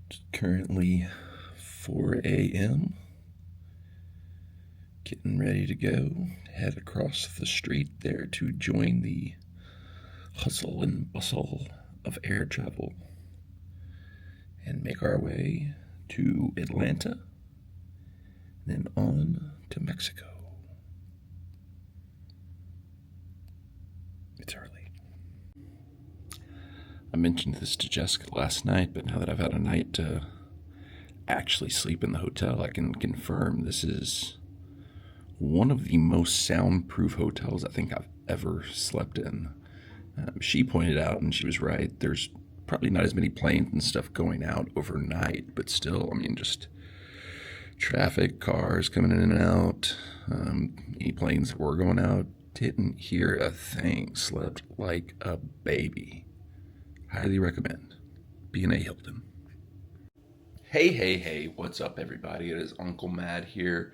It's currently 4 a.m. Getting ready to go. Head across the street there to join the hustle and bustle of air travel and make our way to Atlanta, then on to Mexico. It's early. I mentioned this to Jessica last night, but now that I've had a night to actually sleep in the hotel, I can confirm this is one of the most soundproof hotels I think I've ever slept in. She pointed out, and she was right, there's probably not as many planes and stuff going out overnight, but still, I mean, just traffic, cars coming in and out, any planes that were going out, didn't hear a thing, slept like a baby. Highly recommend B&A Hilton. Hey, what's up everybody? It is Uncle Matt here.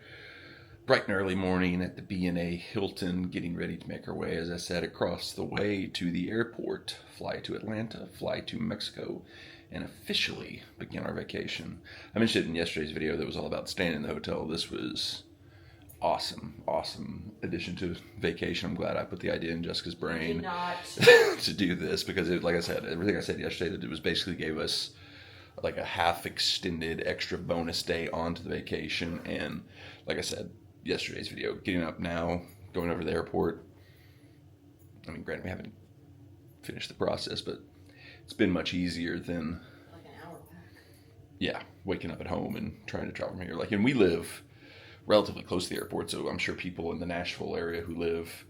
Bright and early morning at the B&A Hilton, getting ready to make our way, as I said, across the way to the airport, fly to Atlanta, fly to Mexico, and officially begin our vacation. I mentioned it in yesterday's video that was all about staying in the hotel. This was awesome addition to vacation. I'm glad I put the idea in Jessica's brain to do this, because it, like I said, everything I said yesterday, that it was basically gave us like a half extended extra bonus day onto the vacation. And like I said, yesterday's video, getting up now, going over to the airport. I mean, granted, we haven't finished the process, but it's been much easier than like an hour back. Yeah, waking up at home and trying to travel from here. and we live relatively close to the airport, so I'm sure people in the Nashville area who live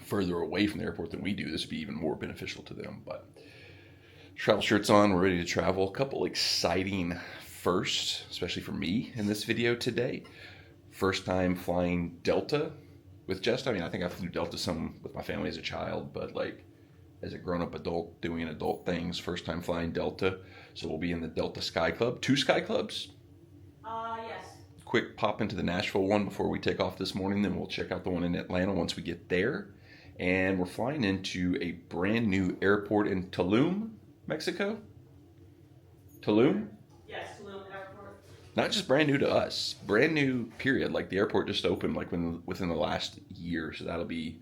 further away from the airport than we do, this would be even more beneficial to them. But travel shirts on, we're ready to travel. A couple exciting firsts, especially for me in this video today. First time flying Delta with Jesta. I mean, I think I flew Delta some with my family as a child, but like as a grown-up adult doing adult things, first time flying Delta. So we'll be in the Delta Sky Club. 2 Sky Clubs? Yes. Quick pop into the Nashville one before we take off this morning. Then we'll check out the one in Atlanta once we get there. And we're flying into a brand new airport in Tulum, Mexico. Tulum? Yes, Tulum Airport. Not just brand new to us, brand new period. Like the airport just opened like within the last year. So that'll be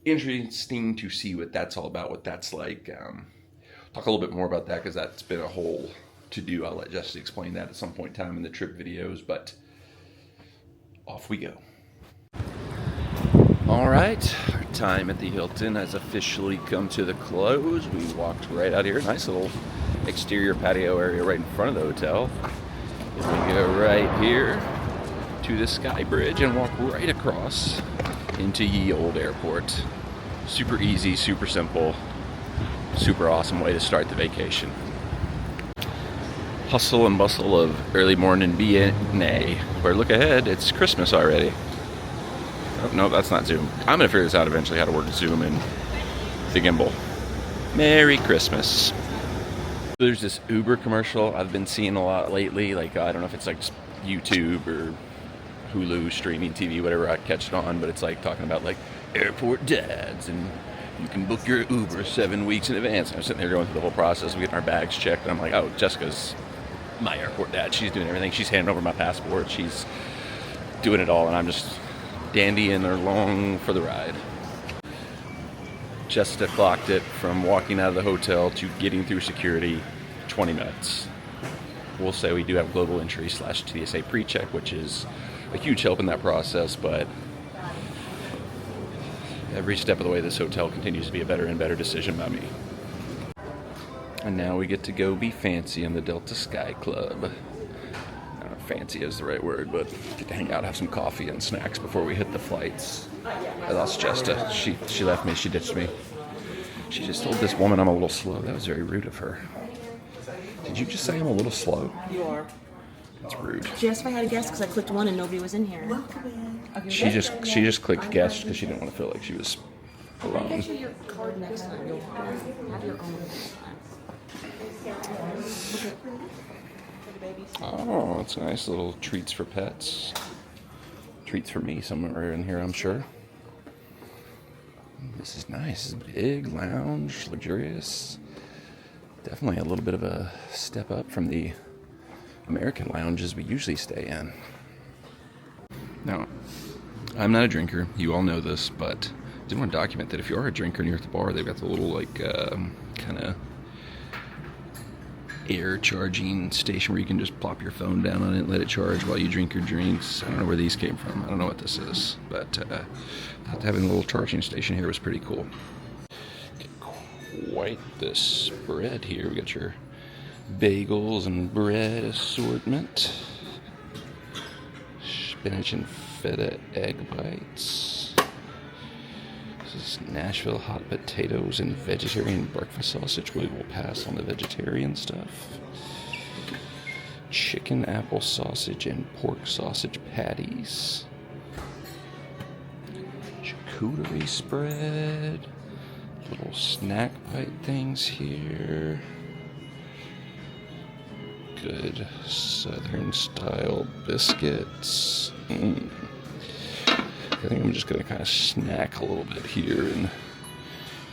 interesting to see what that's all about, what that's like. Talk a little bit more about that because that's been a whole to-do. I'll let Jesse explain that at some point in time in the trip videos, but off we go. All right, our time at the Hilton has officially come to the close. We walked right out here. Nice little exterior patio area right in front of the hotel. And we go right here to the Sky Bridge and walk right across into ye old airport. Super easy, super simple, super awesome way to start the vacation. Hustle and bustle of early morning B&A, where look ahead, it's Christmas already. Oh, no, that's not Zoom. I'm gonna figure this out eventually, how to work Zoom and the gimbal. Merry Christmas. There's this Uber commercial I've been seeing a lot lately. Like, I don't know if it's like YouTube or Hulu, streaming TV, whatever I catch it on, but it's like talking about like airport dads and you can book your Uber 7 weeks in advance. And I'm sitting there going through the whole process. We get our bags checked, and I'm like, oh, Jessica's my airport dad. She's doing everything. She's handing over my passport. She's doing it all, and I'm just dandying along for the ride. Jesta clocked it from walking out of the hotel to getting through security, 20 minutes. We'll say we do have global entry / TSA pre-check, which is a huge help in that process, but every step of the way this hotel continues to be a better and better decision by me. And now we get to go be fancy in the Delta Sky Club. I don't know if fancy is the right word, but get to hang out, have some coffee and snacks before we hit the flights. I lost Jesta. She left me, she ditched me. She just told this woman I'm a little slow. That was very rude of her. Did you just say I'm a little slow? You are. That's rude. She asked if I had a guest because I clicked one and nobody was in here. Okay, She just clicked guest because she didn't want to feel like she was alone. Get you your card next time. You'll have your own next time. Okay. Oh, it's nice little treats for pets. Treats for me somewhere in here, I'm sure. This is nice. This is big, lounge, luxurious. Definitely a little bit of a step up from the American lounges we usually stay in. Now, I'm not a drinker. You all know this, but I did want to document that if you are a drinker and you're at the bar, they've got the little, like, kind of air charging station where you can just plop your phone down on it and let it charge while you drink your drinks. I don't know where these came from. I don't know what this is, but having a little charging station here was pretty cool. Quite the spread here. We got your bagels and bread assortment, spinach and feta egg bites. This is Nashville hot potatoes and vegetarian breakfast sausage. We will pass on the vegetarian stuff. Chicken apple sausage and pork sausage patties. Charcuterie spread. Little snack bite things here. Good southern style biscuits. I think I'm just going to kind of snack a little bit here and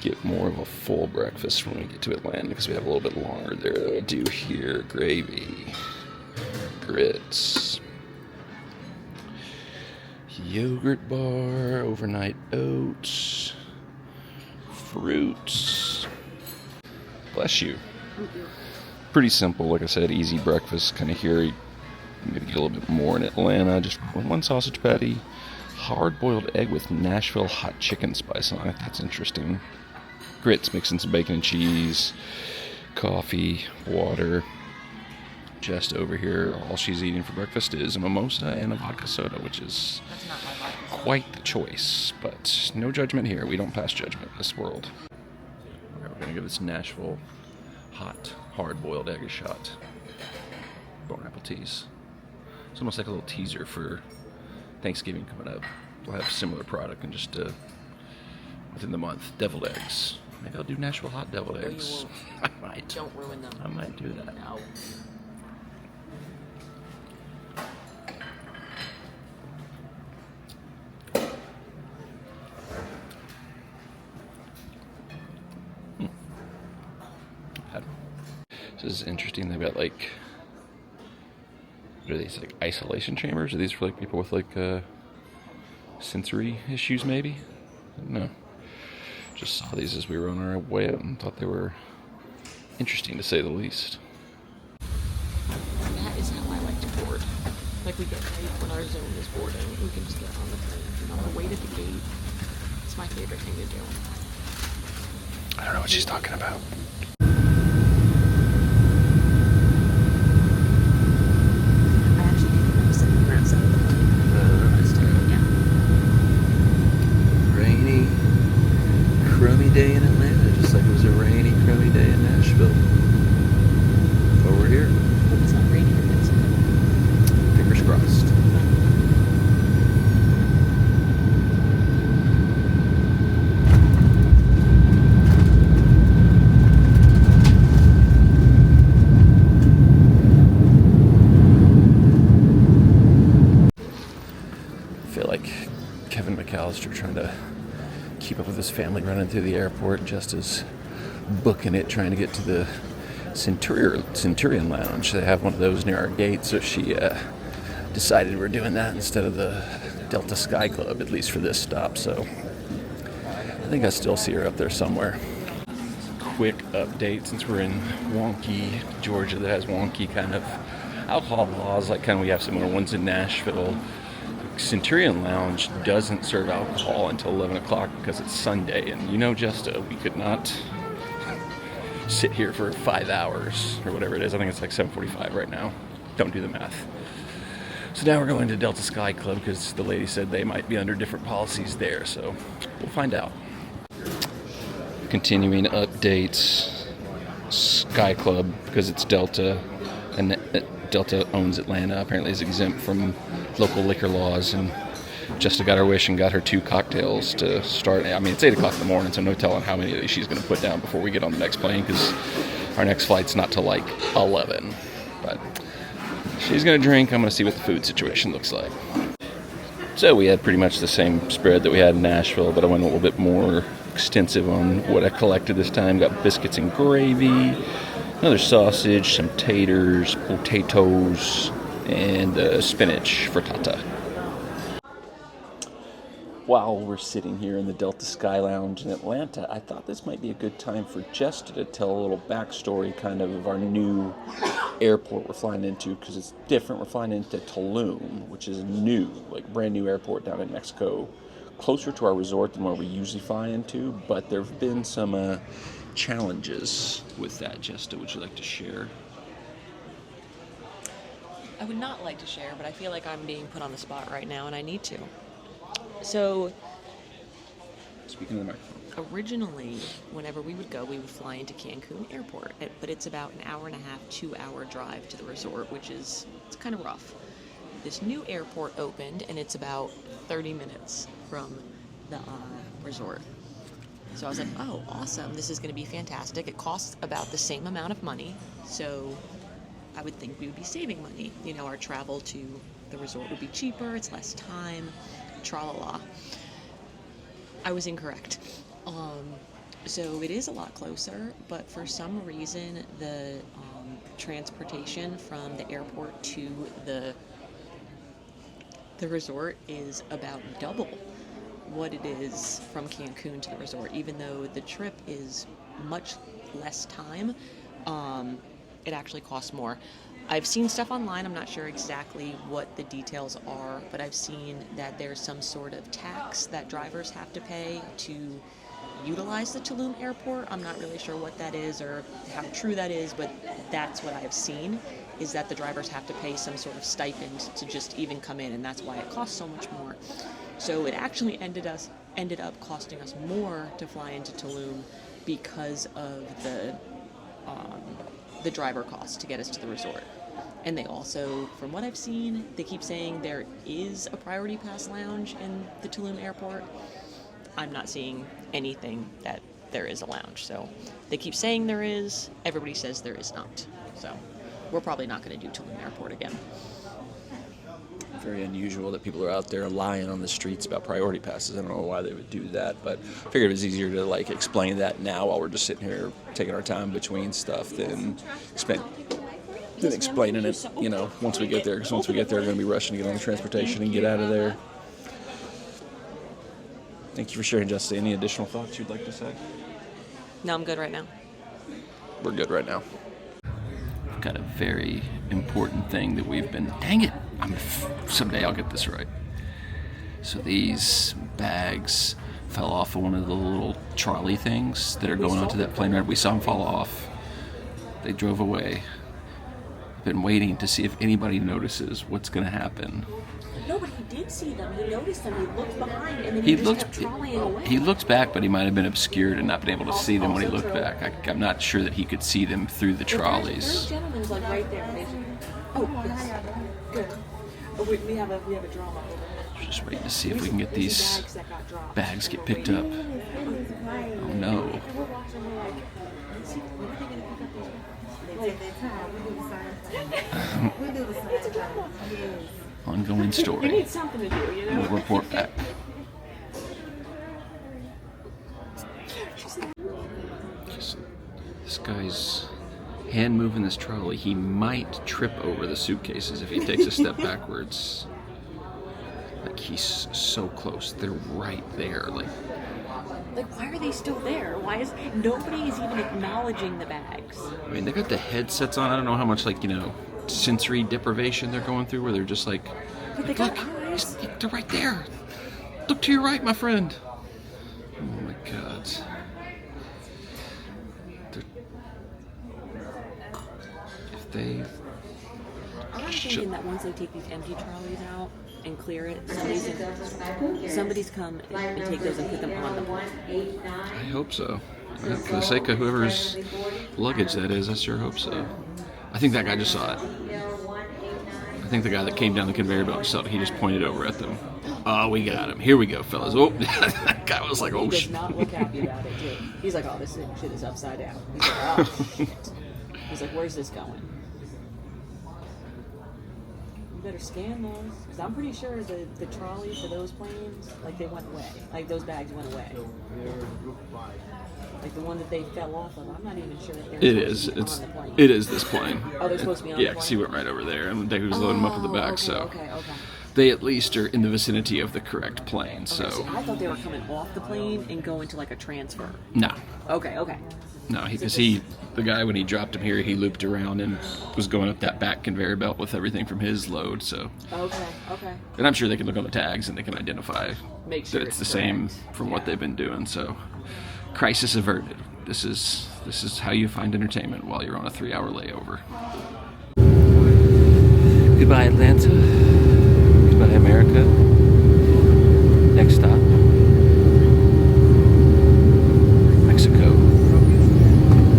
get more of a full breakfast when we get to Atlanta, because we have a little bit longer there to do here. Gravy, grits, yogurt bar, overnight oats, fruits. Bless you. Pretty simple, like I said, easy breakfast kind of here. Maybe get a little bit more in Atlanta. Just one sausage patty, hard-boiled egg with Nashville hot chicken spice on it. That's interesting. Grits, mixing some bacon and cheese, coffee, water. Just over here, all she's eating for breakfast is a mimosa and a vodka soda, which is quite the choice. But no judgment here. We don't pass judgment in this world. All right, we're going to give this Nashville hot, hard-boiled egg a shot. Bone apple teas. It's almost like a little teaser for Thanksgiving coming up. We'll have a similar product in just within the month. Deviled eggs. Maybe I'll do Nashville hot deviled eggs. I might. Don't ruin them. I might do that. No. This is interesting. They've got like, what are these, like isolation chambers? Are these for like people with like sensory issues maybe? I don't know. Just saw these as we were on our way out and thought they were interesting to say the least. That is how I like to board. Like we get right when our Zoom is boarding, we can just get on the plane. And on the way to the gate, it's my favorite thing to do. I don't know what she's talking about. Rainy, crummy day in Atlanta, just like it was a rainy, crummy day in Nashville. But we're here. Hope it's not raining in Mexico. Fingers crossed. I feel like Kevin McAllister trying to keep up with his family running through the airport, just as booking it, trying to get to the Centurion Lounge. They have one of those near our gate, so she decided we're doing that instead of the Delta Sky Club, at least for this stop. So I think I still see her up there somewhere. Quick update, since we're in wonky Georgia that has wonky kind of alcohol laws, like kind of we have similar ones in Nashville. Centurion Lounge doesn't serve alcohol until 11 o'clock because it's Sunday, and you know, Jesta, we could not sit here for 5 hours or whatever it is. I think it's like 7:45 right now. Don't do the math. So now we're going to Delta Sky Club because the lady said they might be under different policies there, so we'll find out. Continuing updates, Sky Club, because it's Delta, and Delta owns Atlanta, apparently is exempt from local liquor laws, and Jesta got her wish and got her 2 cocktails to start. I mean, it's 8 o'clock in the morning, so no telling how many of these she's going to put down before we get on the next plane, because our next flight's not till like 11. But she's going to drink. I'm going to see what the food situation looks like. So we had pretty much the same spread that we had in Nashville, but I went a little bit more extensive on what I collected this time. Got biscuits and gravy, Another sausage, some taters, potatoes, and spinach frittata. While we're sitting here in the Delta Sky Lounge in Atlanta, I thought this might be a good time for Jesta to tell a little backstory kind of our new airport we're flying into, because it's different. We're flying into Tulum, which is a new, like brand new airport down in Mexico, closer to our resort than where we usually fly into, but there have been some challenges with that. Jesta, would you like to share? I would not like to share, but I feel like I'm being put on the spot right now, and I need to. So, Speaking of the microphone. Originally, whenever we would go, we would fly into Cancun Airport, but it's about an hour and a half, 2-hour drive to the resort, it's kind of rough. This new airport opened, and it's about 30 minutes from the resort. So I was like, oh, awesome, this is going to be fantastic. It costs about the same amount of money, so I would think we would be saving money. You know, our travel to the resort would be cheaper, it's less time, tra-la-la. I was incorrect. So it is a lot closer, but for some reason the transportation from the airport to the resort is about double what it is from Cancun to the resort, even though the trip is much less time. It actually costs more. I've seen stuff online, I'm not sure exactly what the details are, but I've seen that there's some sort of tax that drivers have to pay to utilize the Tulum airport. I'm not really sure what that is or how true that is, but that's what I've seen, is that the drivers have to pay some sort of stipend to just even come in, and that's why it costs so much more. So it actually ended up costing us more to fly into Tulum because of the driver cost to get us to the resort. And they also, from what I've seen, they keep saying there is a priority pass lounge in the Tulum airport. I'm not seeing anything that there is a lounge. So they keep saying there is, everybody says there is not. So we're probably not going to do Tulum airport again. Very unusual that people are out there lying on the streets about priority passes. I don't know why they would do that, but I figured it was easier to like explain that now while we're just sitting here taking our time between stuff than explaining it, you know, once we get there. Because once we get there, we're going to be rushing to get on the transportation and get out of there. Thank you for sharing, Jesta. Any additional thoughts you'd like to say? No, I'm good right now. We're good right now. I've got a very important thing that we've been... Dang it! Someday I'll get this right. So these bags fell off of one of the little trolley things that are going onto that plane ride. We saw them fall off. They drove away. I've been waiting to see if anybody notices what's going to happen. No, but he did see them. He noticed them. He looked behind, and then he just kept trolleying away. He looked back, but he might have been obscured and not been able to see them when he looked back. I'm not sure that he could see them through the trolleys. There's gentlemen's like right there. Oh, yes. Good. Oh, we have a drama. Just waiting to see if we can get these bags get picked up. Oh no. Ongoing story. You need something to do, you know? We'll report back. This guy's hand moving this trolley. He might trip over the suitcases if he takes a step backwards. Like, he's so close. They're right there. Like, why are they still there? Why is nobody is even acknowledging the bags? I mean, they got the headsets on. I don't know how much, sensory deprivation they're going through, where they're just like, but they got eyes. They're right there. Look to your right, my friend. Oh my God. I'm thinking that once they take these empty trolleys out and clear it, somebody's come and take those and put them on the plane. I hope so. For the sake of whoever's luggage that is, I sure hope so. I think that guy just saw it. I think the guy that came down the conveyor belt saw it. He just pointed over at them. Oh, we got him. Here we go, fellas. Oh, that guy was like, oh, shit. He does not look happy about it, too. He's like, oh, this shit is upside down. He's like, oh, shit. He's like, where's this going? better scan those, because I'm pretty sure the trolley for those planes, like they went away, like those bags went away. Like the one that they fell off of, I'm not even sure if they're supposed to be on the plane. It is this plane. Oh, they're supposed to be on the plane? Yeah, because he went right over there, and they was loading them up in the back, okay, so okay. they at least are in the vicinity of the correct plane, so... Okay, see, I thought they were coming off the plane and going to like a transfer. No. Okay. No, because the guy, when he dropped him here, he looped around and was going up that back conveyor belt with everything from his load, so... Okay. And I'm sure they can look on the tags and they can identify Make sure that it's the same from what they've been doing, so... Crisis averted. This is how you find entertainment while you're on a 3-hour layover. Goodbye, Atlanta. Goodbye, America. Next stop, Mexico.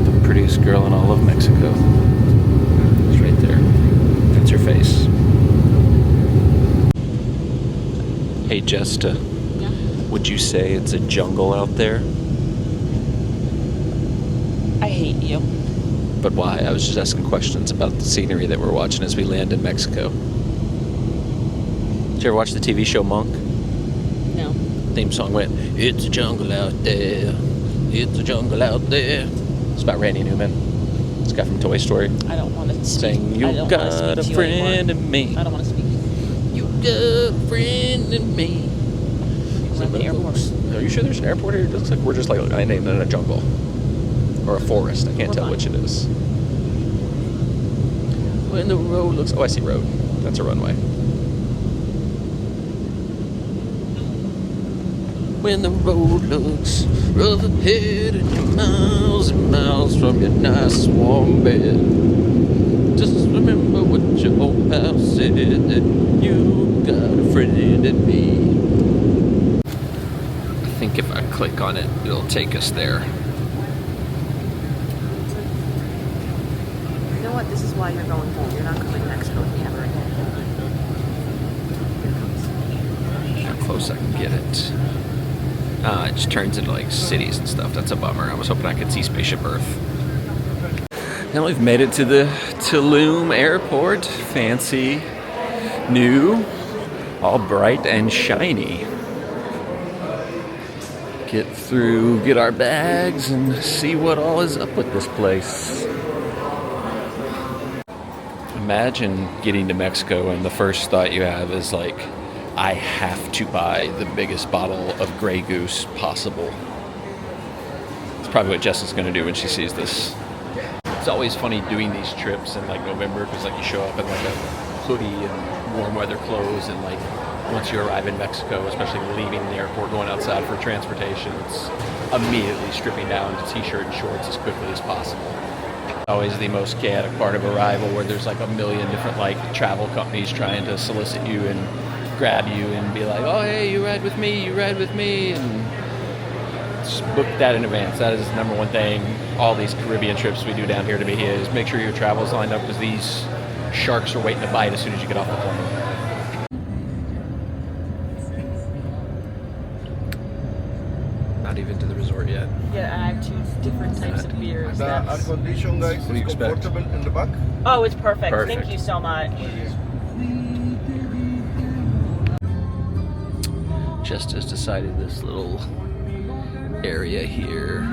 The prettiest girl in all of Mexico. It's right there. That's her face. Hey, Jesta. Yeah. Would you say it's a jungle out there? I hate you. But why? I was just asking questions about the scenery that we're watching as we land in Mexico. Did you ever watch the TV show Monk? No. Theme song went, "It's a jungle out there, it's a jungle out there." It's about Randy Newman. This guy from Toy Story. I don't want to speak. Saying, "You got a friend in me. I don't want to speak. You got a friend in me." We're at the airport. Are you sure there's an airport here? It looks like we're just like landing in a jungle. Or a forest. I can't tell which it is. When the road looks... Oh, I see road. That's a runway. When the road looks rough ahead and you're miles and miles from your nice warm bed, just remember what your old pal said, that you got a friend in me. I think if I click on it, it'll take us there. You know what? This is why you're going home. You're not coming to Mexico ever again. How close I can get it. It just turns into like cities and stuff. That's a bummer. I was hoping I could see Spaceship Earth. Now we've made it to the Tulum Airport. Fancy, new, all bright and shiny. Get through, get our bags, and see what all is up with this place. Imagine getting to Mexico and the first thought you have is like, I have to buy the biggest bottle of Grey Goose possible. It's probably what Jess is going to do when she sees this. It's always funny doing these trips in like November because like you show up in like a hoodie and warm weather clothes, and like once you arrive in Mexico, especially leaving the airport, going outside for transportation, it's immediately stripping down to t-shirt and shorts as quickly as possible. Always the most chaotic part of arrival, where there's like a million different like travel companies trying to solicit you and grab you and be like, oh hey, you ride with me, and just book that in advance. That is the number one thing all these Caribbean trips we do down here to Bahia is make sure your travel is lined up, because these sharks are waiting to bite as soon as you get off the plane. Not even to the resort yet. Yeah, I have 2 different types of beers. The air condition, guys, What do you is expect? comfortable in the back. Oh, it's perfect. Perfect. Thank you so much. Just has decided this little area here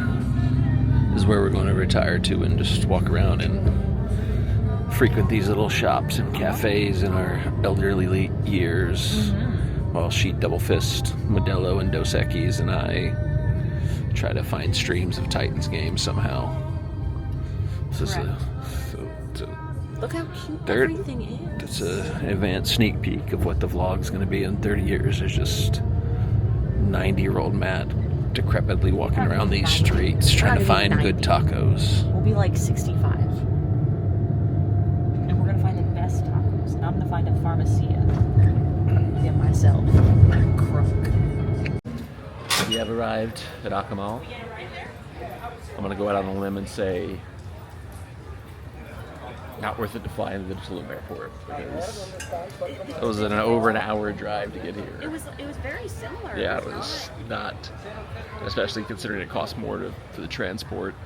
is where we're going to retire to and just walk around and frequent these little shops and cafes in our elderly years, while she double fist Modelo and Dos Equis and I try to find streams of Titans games somehow. This is Look how cute They're- everything is. it's an advanced sneak peek of what the vlog's going to be in 30 years. There's just 90-year-old Matt decrepitly walking around these streets trying to find good tacos. We'll be like 65. And we're going to find the best tacos. And I'm going to find a pharmacia. Get myself a crook. We have arrived at Akumal. I'm going to go out on a limb and say not worth it to fly into the Tulum Airport, because it was over an hour drive to get here. It was very similar. Yeah, it was not, especially considering it costs more for the transport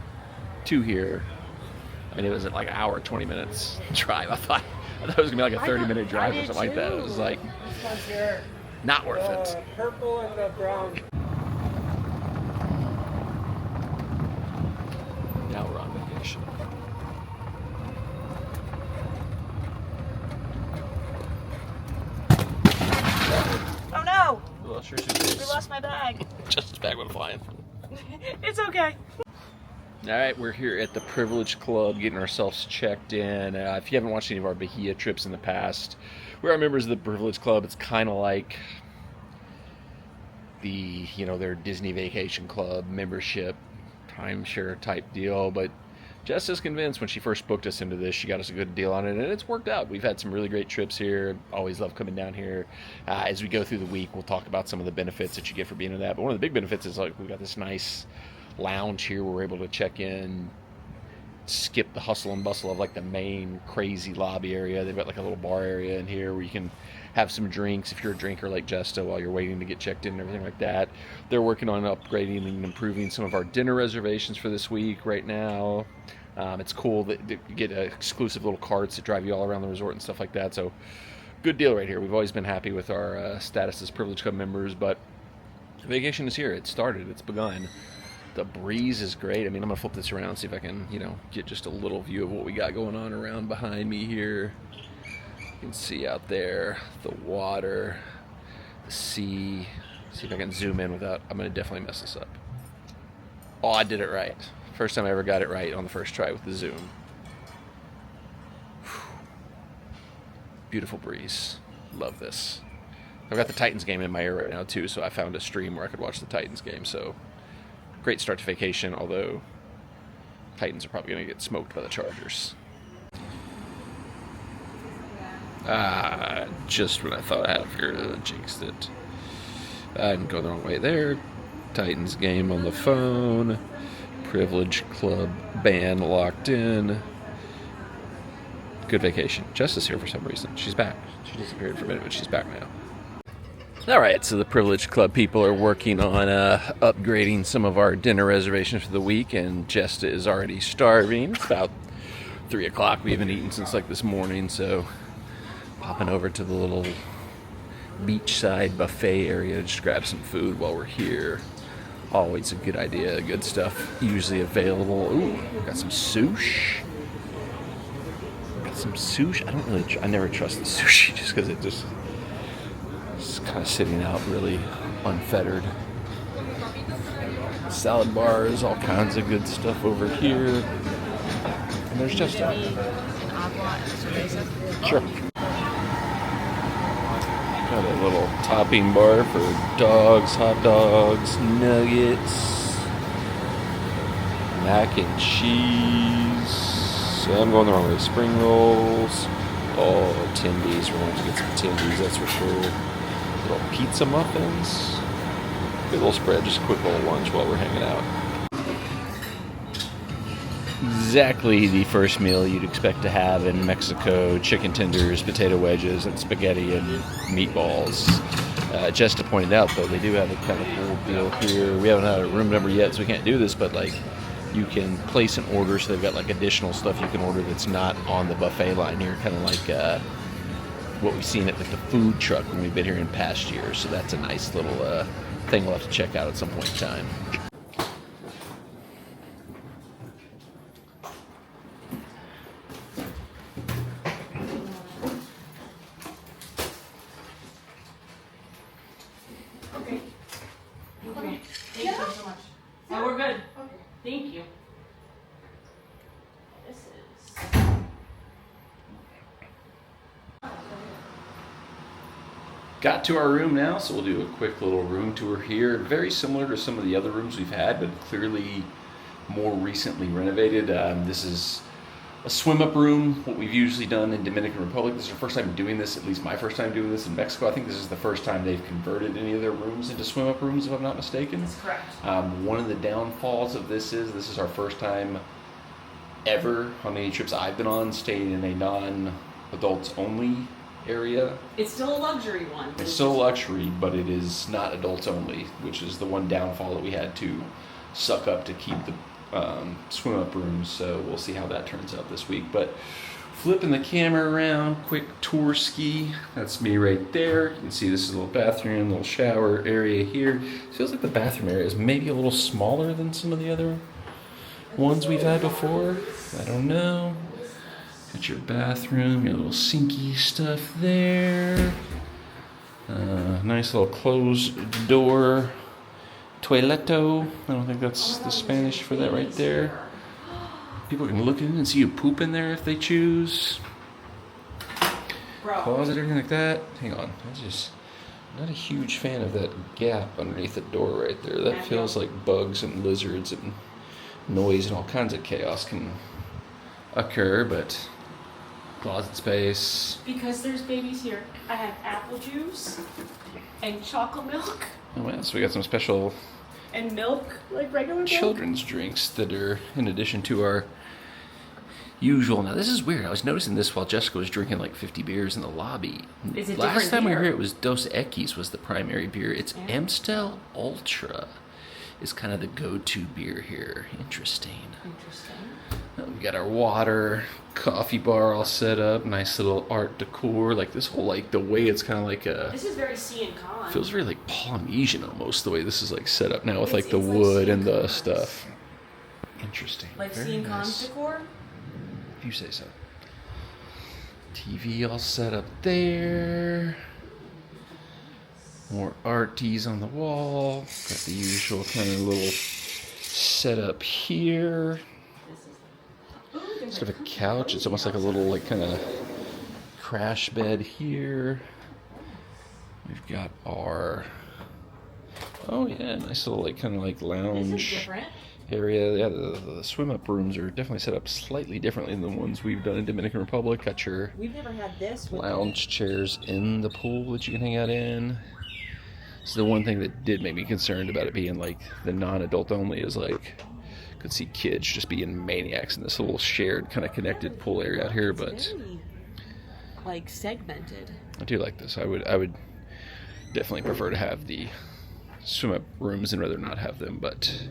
to here. I mean, it was at like an hour, 20 minutes drive. I I thought it was gonna be like a 30-minute drive or something like that. It was like not worth it. Purple and the brown. Now we're on vacation. Oh no! We lost your suitcase. We lost my bag. Just bag went flying. It's okay. All right, we're here at the Privilege Club getting ourselves checked in. If you haven't watched any of our Bahia trips in the past, we are members of the Privilege Club. It's kind of like the, their Disney Vacation Club membership, timeshare type deal. But Jesta's convinced when she first booked us into this, she got us a good deal on it, and it's worked out. We've had some really great trips here. Always love coming down here. As we go through the week, we'll talk about some of the benefits that you get for being in that. But one of the big benefits is we've got this nice lounge here where we're able to check in, skip the hustle and bustle of the main crazy lobby area. They've got a little bar area in here where you can have some drinks if you're a drinker like Jesta while you're waiting to get checked in and everything like that. They're working on upgrading and improving some of our dinner reservations for this week right now. It's cool that you get exclusive little carts that drive you all around the resort and stuff like that. So good deal right here. We've always been happy with our status as Privilege Club members, but the vacation is here. It started. It's begun. The breeze is great. I mean, I'm going to flip this around and see if I can, get just a little view of what we got going on around behind me here. You can see out there the water, the sea. See if I can zoom in without, I'm going to definitely mess this up. Oh, I did it right. First time I ever got it right on the first try with the zoom. Whew. Beautiful breeze. Love this. I've got the Titans game in my ear right now too, so I found a stream where I could watch the Titans game, so great start to vacation, although Titans are probably going to get smoked by the Chargers. Just when I thought I had it figured out, jinxed it. I didn't go the wrong way there. Titans game on the phone. Privilege Club band locked in. Good vacation. Jess here for some reason. She's back. She disappeared for a minute, but she's back now. All right, so the Privilege Club people are working on upgrading some of our dinner reservations for the week, and Jesta is already starving. It's about 3 o'clock. We haven't eaten since this morning, so popping over to the little beachside buffet area to just grab some food while we're here. Always a good idea. Good stuff usually available. Ooh, got some sushi. I never trust the sushi just because it's kind of sitting out really unfettered. Salad bars, all kinds of good stuff over here. And there's just sure. Got a little topping bar for dogs, hot dogs, nuggets, mac and cheese. I'm going the wrong way. Spring rolls. Oh, tendies. We're going to get some tendies, that's for sure. Little pizza muffins. Good little spread, just a quick little lunch while we're hanging out. Exactly the first meal you'd expect to have in Mexico: chicken tenders, potato wedges, and spaghetti and meatballs. Just to point out, though, they do have a kind of cool deal here. We haven't had a room number yet, so we can't do this, but you can place an order, so they've got additional stuff you can order that's not on the buffet line here, kind of like what we've seen at the food truck when we've been here in past years. So that's a nice little thing we'll have to check out at some point in time. Okay. Thank you so much. Oh, we're good. Okay. Thank you. This is... Got to our room now, so we'll do a quick little room tour here. Very similar to some of the other rooms we've had, but clearly more recently renovated. This is a swim-up room, what we've usually done in Dominican Republic. This is our first time doing this, at least my first time doing this in Mexico. I think this is the first time they've converted any of their rooms into swim-up rooms, if I'm not mistaken. That's correct. One of the downfalls of this is our first time ever on any trips I've been on staying in a non-adults only area. It's still a luxury one. It's still a luxury, but it is not adults only, which is the one downfall that we had to suck up to keep the swim-up rooms. So we'll see how that turns out this week. But Flipping the camera around, quick tour ski. That's me right there. You can see this is a little bathroom, little shower area here. Feels like the bathroom area is maybe a little smaller than some of the other ones we've had before. I don't know. Got your bathroom, your little sinky stuff there. Nice little closed door toileto. I don't think that's the Spanish for that right there. People can look in and see you poop in there if they choose. Closet, everything like that. Hang on, I'm not a huge fan of that gap underneath the door right there. That feels like bugs and lizards and noise and all kinds of chaos can occur, but closet space. Because there's babies here. I have apple juice and chocolate milk. Oh wow, so we got some special and milk, like regular milk. Children's drinks that are in addition to our usual. Now this is weird. I was noticing this while Jessica was drinking like 50 beers in the lobby. Is it Last time we were beer? here, it was Dos Equis was the primary beer. It's Amstel Ultra is kind of the go-to beer here. Interesting. We got our water, coffee bar all set up. Nice little art decor. Like this whole like the way it's kind of like a. This is very sea and con. Feels very like Polynesian almost the way this is like set up now with like the it's like wood sea and the cons. stuff. Interesting. Like Very sea and nice. cons decor. If you say so. TV all set up there. More arties on the wall. Got the usual kind of little setup here. Sort of a couch. It's almost like a little like kind of crash bed here. We've got our nice little like kind of like This is lounge different. area. Yeah, the swim up rooms are definitely set up slightly differently than the ones we've done in Dominican Republic. Got your We've never had this with lounge chairs in the pool that you can hang out in. So the one thing that did make me concerned about it being like the non-adult only is like could see kids just being maniacs in this little shared kind of connected pool area out here, but Very, like segmented. I do like this. I would definitely prefer to have the swim up rooms and rather not have them, but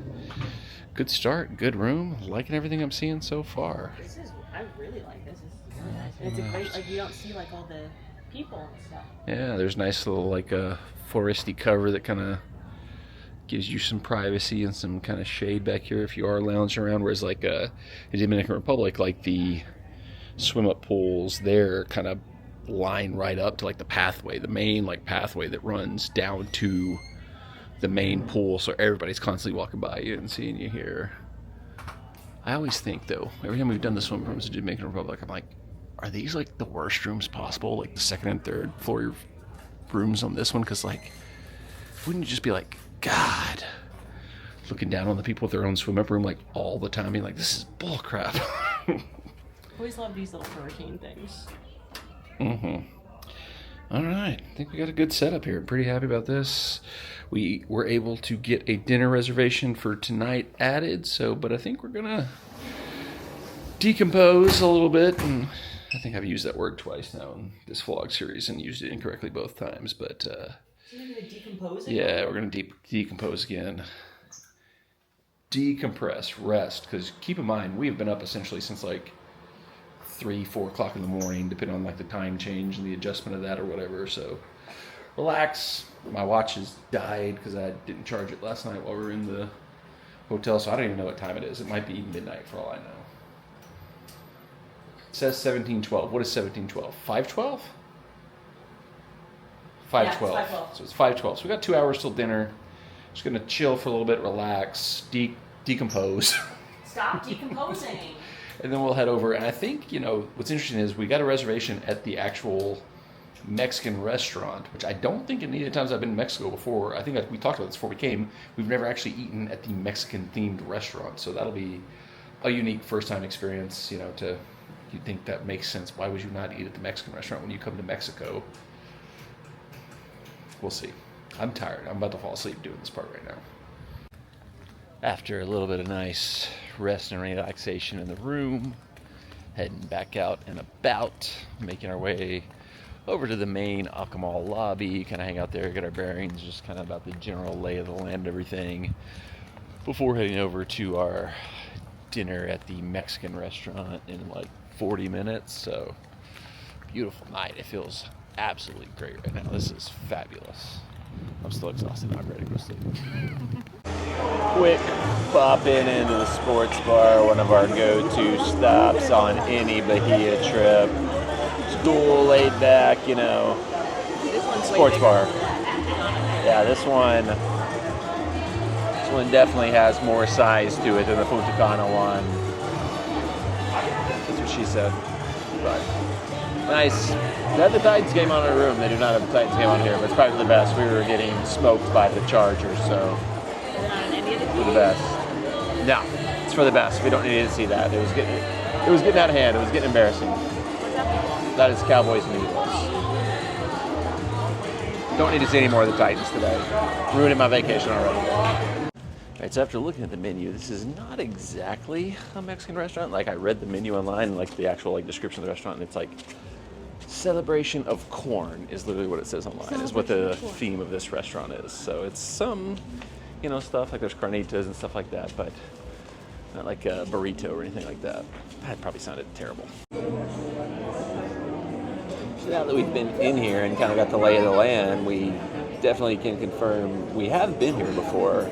good start, good room, liking everything I'm seeing so far. This is. I really like this. This is really nice. And it's a great. Like you don't see like all the people and stuff. Yeah, there's nice little like a foresty cover that kind of gives you some privacy and some kind of shade back here if you are lounging around. Whereas like in Dominican Republic, like the swim up pools, they're kind of line right up to like the pathway, the main like pathway that runs down to the main pool, so everybody's constantly walking by you and seeing you here. I always think though, every time we've done the swim rooms in Dominican Republic, I'm like, are these like the worst rooms possible, like the second and third floor rooms on this one? Because like, wouldn't you just be like, God, looking down on the people with their own swim up room like all the time, being like, this is bull crap. Always love these little hurricane things. All right, I think we got a good setup here. I'm pretty happy about this. We were able to get a dinner reservation for tonight added, but I think we're gonna decompose a little bit, and I think I've used that word twice now in this vlog series and used it incorrectly both times, but You're gonna decompose it? yeah, we're gonna decompose again. Decompress, rest, because keep in mind, we have been up essentially since like 3-4 o'clock in the morning, depending on like the time change and the adjustment of that or whatever. So relax. My watch has died because I didn't charge it last night while we were in the hotel, so I don't even know what time it is. It might be midnight for all I know. It says 17:12. What is 17:12? 5:12? 5:12. Yeah, it's 5:12. So it's 5:12. So we got 2 hours till dinner. Just gonna chill for a little bit, relax, decompose. Stop decomposing. And then we'll head over. And I think, what's interesting is we got a reservation at the actual Mexican restaurant, which I don't think in any of the times I've been to Mexico before. I think we talked about this before we came. We've never actually eaten at the Mexican-themed restaurant. So that'll be a unique first-time experience, you'd think that makes sense. Why would you not eat at the Mexican restaurant when you come to Mexico? We'll see. I'm tired. I'm about to fall asleep doing this part right now. After a little bit of nice rest and relaxation in the room, heading back out and about, making our way over to the main Akumal lobby, kind of hang out there, get our bearings, just kind of about the general lay of the land and everything, before heading over to our dinner at the Mexican restaurant in like 40 minutes. So beautiful night. It feels absolutely great right now. This is fabulous. I'm still exhausted. I'm ready to go sleep. Quick pop into the sports bar, one of our go-to stops on any Bahia trip. It's cool, laid back, you know. This one's Sports bar. Yeah, this one definitely has more size to it than the Punta Cana one. That's what she said. But nice. They have the Titans game on in our room. They do not have the Titans game on here, but it's probably the best. We were getting smoked by the Chargers, so for the best. No, it's for the best. We don't need to see that. It was getting out of hand. It was getting embarrassing. That is Cowboys and Eagles. Don't need to see any more of the Titans today. Ruining my vacation already. All right, so after looking at the menu, this is not exactly a Mexican restaurant. Like, I read the menu online, like the actual description of the restaurant, and it's like celebration of corn is literally what it says online. Is what the theme of this restaurant is. So it's some, stuff like there's carnitas and stuff like that, but not like a burrito or anything like that. That probably sounded terrible. So now that we've been in here and kind of got the lay of the land, we definitely can confirm we have been here before.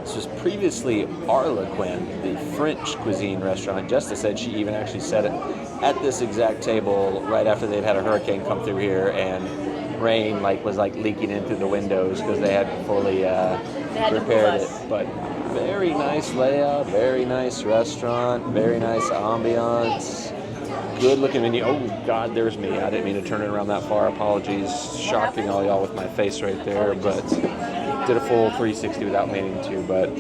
This was previously Arlequin, the French cuisine restaurant. Jesta said she even actually said it at this exact table right after they'd had a hurricane come through here and rain was leaking in through the windows because they hadn't fully repaired it. But very nice layout, very nice restaurant, very nice ambiance. Good looking menu. Oh God, there's me. I didn't mean to turn it around that far. Apologies. Shocking all y'all with my face right there, but did a full 360 without meaning to. But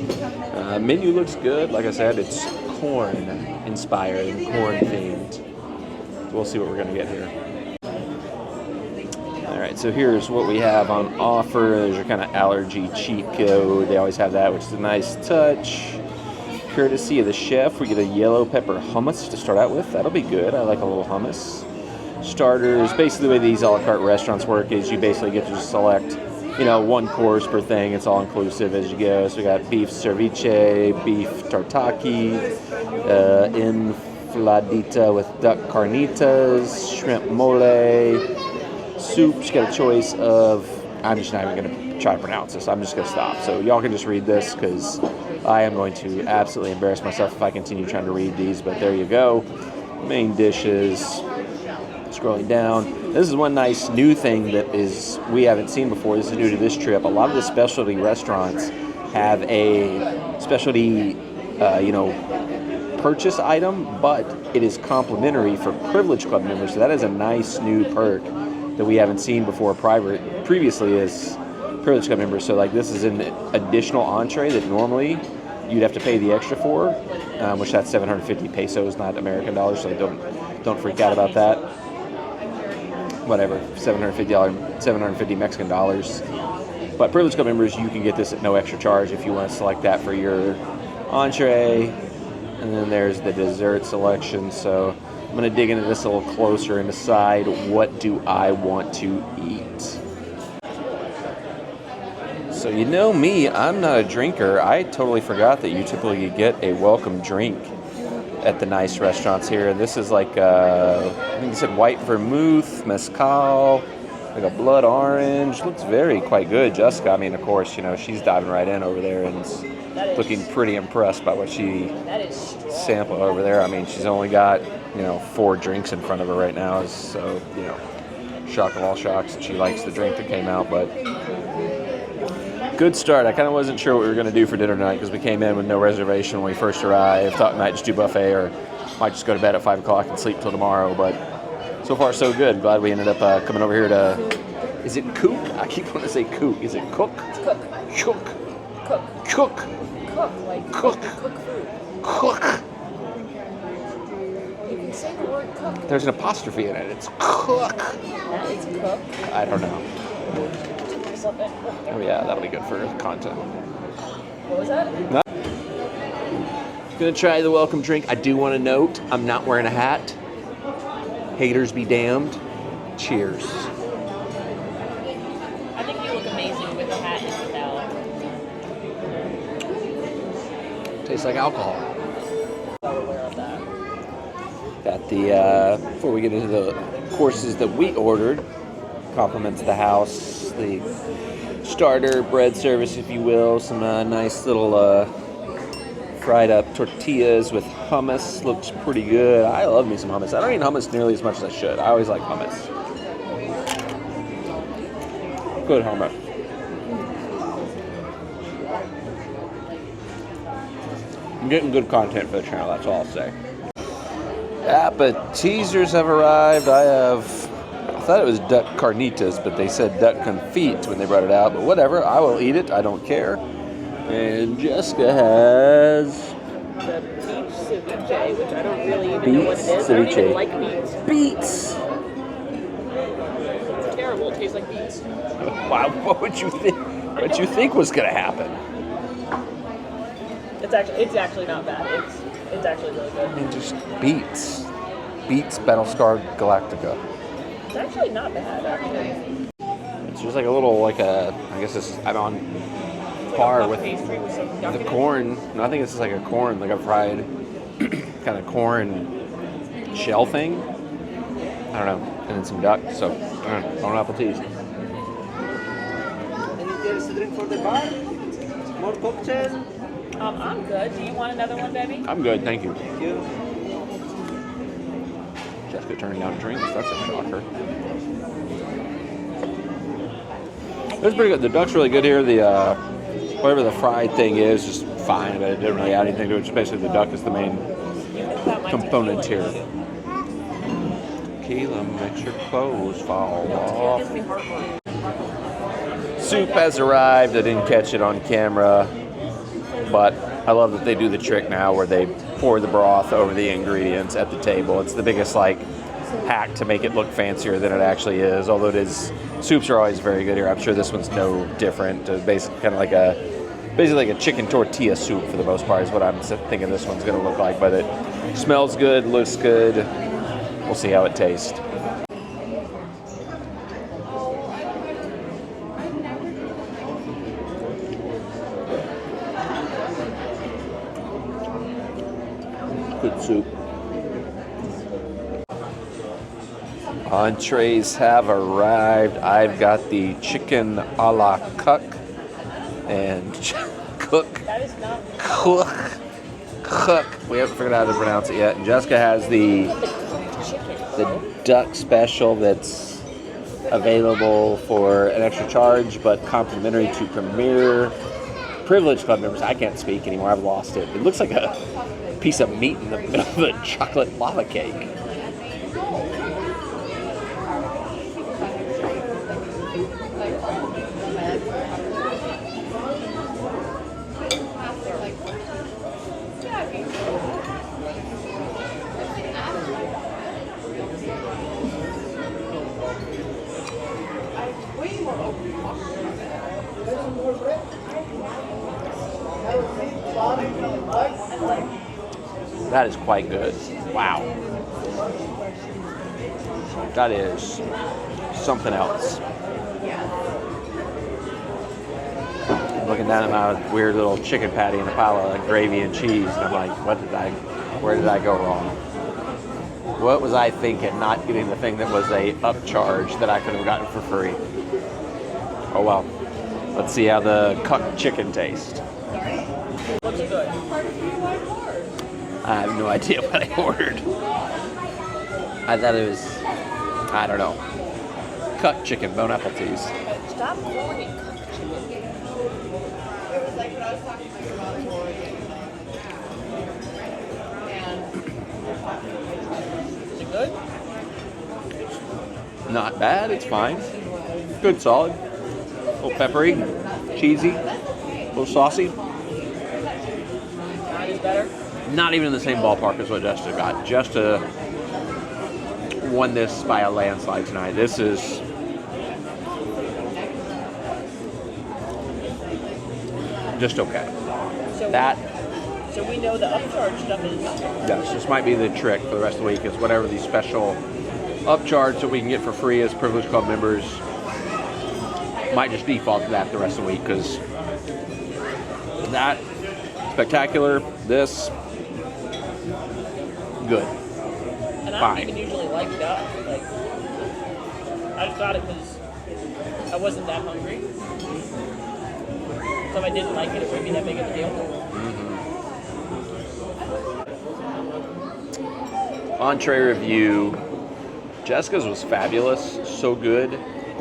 menu looks good. Like I said, it's corn inspired and corn themed. We'll see what we're gonna get here. All right, so here's what we have on offer. There's your kind of allergy cheat code. They always have that, which is a nice touch. Courtesy of the chef, we get a yellow pepper hummus to start out with. That'll be good. I like a little hummus. Starters, basically the way these a la carte restaurants work is you basically get to just select, one course per thing. It's all inclusive as you go. So we got beef ceviche, beef tartaki, enfladita with duck carnitas, shrimp mole, soup. You got a choice of, I'm just not even going to try to pronounce this. I'm just going to stop. So y'all can just read this because I am going to absolutely embarrass myself if I continue trying to read these. But there you go. Main dishes. Scrolling down. This is one nice new thing that we haven't seen before. This is new to this trip. A lot of the specialty restaurants have a specialty, purchase item, but it is complimentary for Privilege Club members. So that is a nice new perk that we haven't seen before previously as Privilege Club members. So this is an additional entree that normally you'd have to pay the extra for, which that's 750 pesos, not American dollars. So don't freak out about that. Whatever, $750 Mexican dollars. But Privilege Club members, you can get this at no extra charge if you want to select that for your entree. And then there's the dessert selection. So I'm going to dig into this a little closer and decide what do I want to eat. So you know me, I'm not a drinker. I totally forgot that you typically get a welcome drink at the nice restaurants here. This is I think you said white vermouth, mezcal, like a blood orange. Looks quite good. Jessica, of course, she's diving right in over there and looking pretty impressed by what she sampled over there. She's only got, 4 drinks in front of her right now. So, shock of all shocks that she likes the drink that came out, but good start. I kind of wasn't sure what we were going to do for dinner tonight because we came in with no reservation when we first arrived. Thought we might just do buffet or might just go to bed at 5 o'clock and sleep till tomorrow. But so far, so good. Glad we ended up coming over here to... Is it cook? I keep wanting to say cook. Is it cook? It's cook. Cook. Cook. Cook. Cook. Like Cook. Cook food. Cook. You can say the word cook. There's an apostrophe in it. It's cook. That is cook. I don't know. Something. Oh yeah, that'll be good for content. What was that? No. Gonna try the welcome drink. I do want to note, I'm not wearing a hat. Haters be damned. Cheers. I think you look amazing with a hat and without. Tastes like alcohol. I'm aware of that. Got the, before we get into the courses that we ordered, compliments of the house, the starter bread service, if you will, some nice little fried up tortillas with hummus. Looks pretty good. I love me some hummus. I don't eat hummus nearly as much as I should. I always like hummus. Good hummus. I'm getting good content for the channel, that's all I'll say. Appetizers have arrived. I thought it was duck carnitas, but they said duck confit when they brought it out. But whatever, I will eat it. I don't care. And Jessica has The beef ceviche, which I don't really even know what it is. I don't even like beets. beets. It's terrible. It tastes like beets. Wow, what would you think? What you think was gonna happen? It's actually not bad. It's actually really good. I mean, just beets. Beets Battlestar Galactica. It's actually not bad, actually. It's just like a little, I guess this is, I'm on par with Pastry with some duck the in it. corn. No, I think this is like a corn, like a fried kind of corn shell thing. I don't know. And then some duck. So, on apple teas. Anything else to drink for the bar? More cocktail? I'm good. Do you want another one, baby? I'm good, thank you. Thank you. Jessica turning down drinks. That's a shocker. It's pretty good. The duck's really good here. The whatever the fried thing is fine, but it didn't really add anything to it. Just basically the duck is the main component here. Tequila makes your clothes fall off. Gives me heartburn. Soup has arrived. I didn't catch it on camera, but I love that they do the trick now where they pour the broth over the ingredients at the table. It's the biggest hack to make it look fancier than it actually is. Although soups are always very good here. I'm sure this one's no different. Basically, kind of like a chicken tortilla soup for the most part is what I'm thinking this one's going to look like. But it smells good, looks good. We'll see how it tastes. Good soup. Entrees have arrived. I've got the chicken a la cook and cook. We haven't figured out how to pronounce it yet. And Jessica has the duck special that's available for an extra charge, but complimentary to Premier Privilege Club members. I can't speak anymore. I've lost it. It looks like a piece of meat in the middle of a chocolate lava cake. That is quite good. Wow. That is something else. I'm looking down at my weird little chicken patty in a pile of gravy and cheese, and I'm like, where did I go wrong? What was I thinking, not getting the thing that was a upcharge that I could have gotten for free? Oh well. Let's see how the cooked chicken tastes. Looks good. I have no idea what I ordered. I thought it was, I don't know, cut chicken, bone apple teas. Stop calling it cooked chicken. Is it good? Not bad, it's fine. Good, solid. A little peppery, cheesy, a little saucy. Mine is better. Not even in the same ballpark as what Jesta got. Jesta won this by a landslide tonight. This is just okay. So we know the upcharge stuff is. Yes, this might be the trick for the rest of the week, is whatever these special upcharge that we can get for free as Privilege Club members might just default to that the rest of the week, because that, spectacular, this, good. And I don't even fine. usually like duck. Like, I just got it because I wasn't that hungry. So if I didn't like it, it wouldn't be that big of a deal. Entree review. Jessica's was fabulous, so good.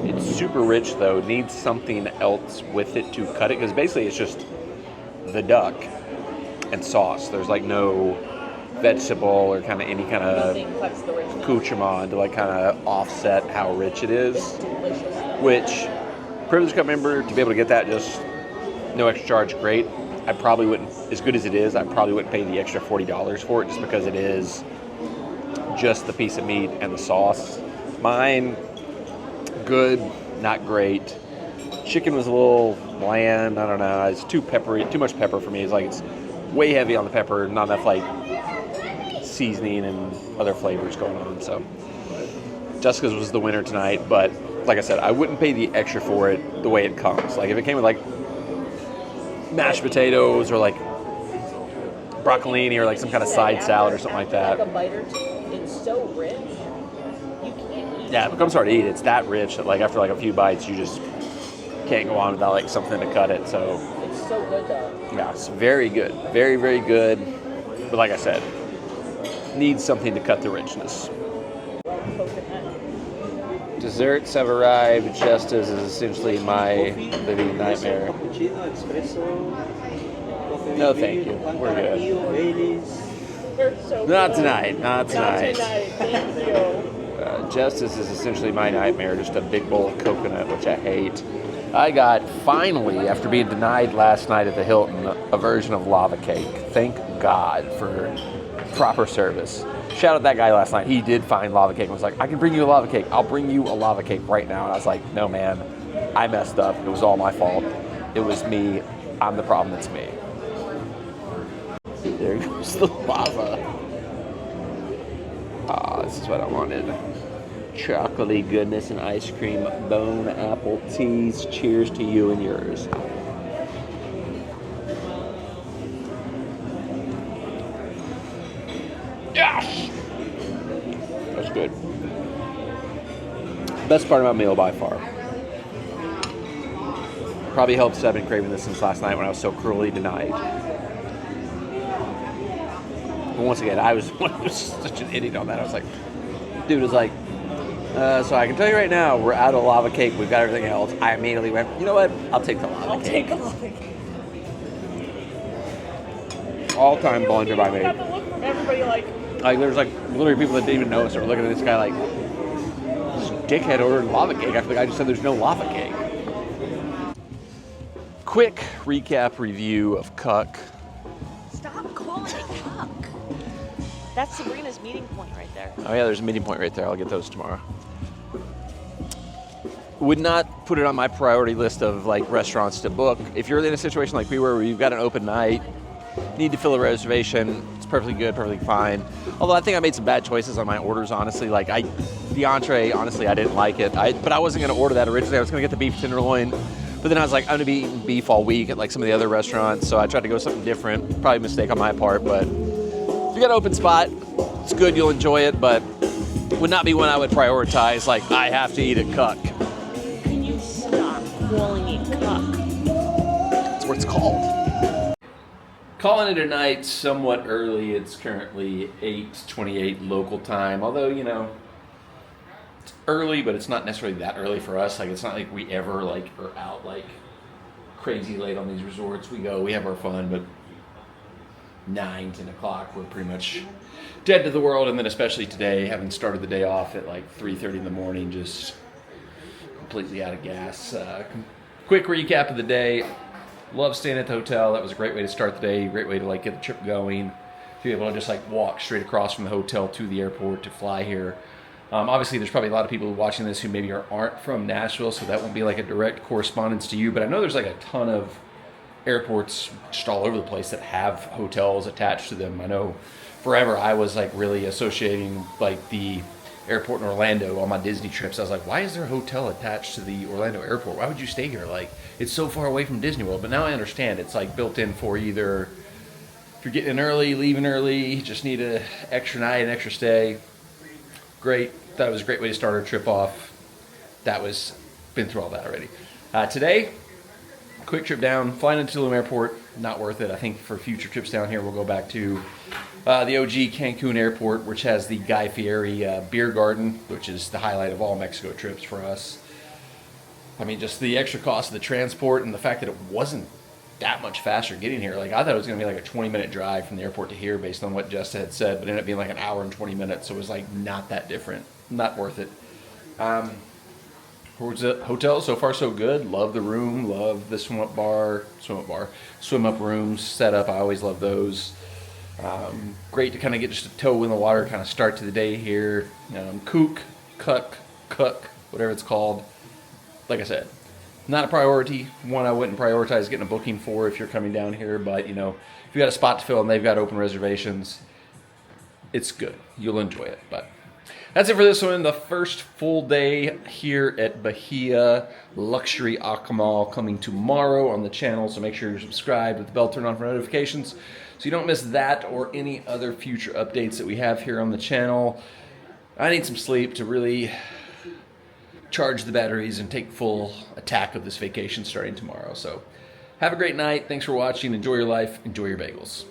It's super rich though. Needs something else with it to cut it because basically it's just the duck and sauce. There's like no vegetable or kind of any kind of Nothing cuts the richness. accoutrement to like kind of offset how rich it is. It's delicious. Which, privileged cup member, to be able to get that just no extra charge, great. I probably wouldn't, as good as it is, I probably wouldn't pay the extra $40 for it just because it is just the piece of meat and the sauce. Mine, good, not great. Chicken was a little bland. I don't know. It's too peppery, too much pepper for me. It's like it's way heavy on the pepper, not enough like seasoning and other flavors going on. So Jessica's was the winner tonight, but like I said, I wouldn't pay the extra for it the way it comes. Like if it came with like mashed potatoes or like broccolini or like some kind of side salad or something like that. Like a bite or two, it's so rich. You can't eat. Yeah, it becomes hard to eat. It's that rich that like after like a few bites, you just can't go on without like something to cut it. So It's so good though. yeah, it's very good, very very good. But like I said, needs something to cut the richness. Desserts have arrived. Jesta's is essentially my living nightmare. Cappuccino, espresso, coffee No, with thank you. milk, We're good. Baileys. They're so Not good. tonight. Not tonight. Thank you. Justice is essentially my nightmare, just a big bowl of coconut, which I hate. I got, finally, after being denied last night at the Hilton, a version of lava cake. Thank God for proper service. Shout out that guy last night. He did find lava cake and was like, I can bring you a lava cake. I'll bring you a lava cake right now. And I was like, no, man, I messed up. It was all my fault. It was me. I'm the problem. It's me. There goes the lava. Ah, this is what I wanted. Chocolatey goodness and ice cream, bone apple teas. Cheers to you and yours. Yes! That's good. Best part of my meal by far. Probably helps I've been craving this since last night when I was so cruelly denied. But once again, I was such an idiot on that. I was like, dude was like, so I can tell you right now, we're out of lava cake. We've got everything else. I immediately went, you know what? I'll take the lava cake. Take a look. All-time blunder by You me. have to look from everybody like, There's like literally people that didn't even notice. They were looking at this guy like, this dickhead ordered lava cake after the guy just said there's no lava cake. Quick recap review of Cuck. stop calling it cuck. That's Sabrina's meeting point right there. Oh yeah, there's a meeting point right there. I'll get those tomorrow. Would not put it on my priority list of like restaurants to book. If you're in a situation like we were where you've got an open night, need to fill a reservation, it's perfectly good, perfectly fine. Although I think I made some bad choices on my orders, honestly. Like the entree, honestly, I didn't like it. But I wasn't gonna order that originally. I was gonna get the beef tenderloin. But then I was like, I'm gonna be eating beef all week at like some of the other restaurants, so I tried to go something different. Probably a mistake on my part, but if you got an open spot, it's good, you'll enjoy it, but would not be one I would prioritize, like I have to eat at Cuck. Can you stop calling it cuck? That's what it's called. Calling it a night somewhat early. It's currently 8:28 local time, although, you know, it's early, but it's not necessarily that early for us. Like, it's not like we ever, like, are out, like, crazy late on these resorts. We have our fun, but 9, 10 o'clock, we're pretty much dead to the world. And then especially today, having started the day off at, like, 3:30 in the morning, just completely out of gas. Quick recap of the day. Love staying at the hotel. That was a great way to start the day, great way to, like, get the trip going. To be able to just, like, walk straight across from the hotel to the airport to fly here. Obviously, there's probably a lot of people watching this who maybe aren't from Nashville, so that won't be like a direct correspondence to you. But I know there's like a ton of airports just all over the place that have hotels attached to them. I know forever I was like really associating like the airport in Orlando on my Disney trips. I was like, why is there a hotel attached to the Orlando airport? Why would you stay here? Like, it's so far away from Disney World. But now I understand it's like built in for either if you're getting in early, leaving early, just need an extra night, an extra stay. great. Thought it was a great way to start our trip off. Been through all that already. Today, quick trip down, flying into Tulum Airport, not worth it. I think for future trips down here, we'll go back to the OG Cancun Airport, which has the Guy Fieri beer garden, which is the highlight of all Mexico trips for us. I mean, just the extra cost of the transport and the fact that it wasn't that much faster getting here. Like, I thought it was going to be like a 20-minute drive from the airport to here based on what Jesta had said, but it ended up being like an hour and 20 minutes, so it was like not that different. Not worth it. Hotel, so far so good. Love the room, love the swim up rooms set up. I always love those. Great to kind of get just a toe in the water, kind of start to the day here. Cook, whatever it's called. Like I said, not a priority. One I wouldn't prioritize getting a booking for if you're coming down here, but if you got a spot to fill and they've got open reservations, it's good. You'll enjoy it. But that's it for this one. The first full day here at Bahía Luxury Akumal, coming tomorrow on the channel. So make sure you're subscribed with the bell turned on for notifications so you don't miss that or any other future updates that we have here on the channel. I need some sleep to really charge the batteries and take full attack of this vacation starting tomorrow. So have a great night. Thanks for watching. Enjoy your life. Enjoy your bagels.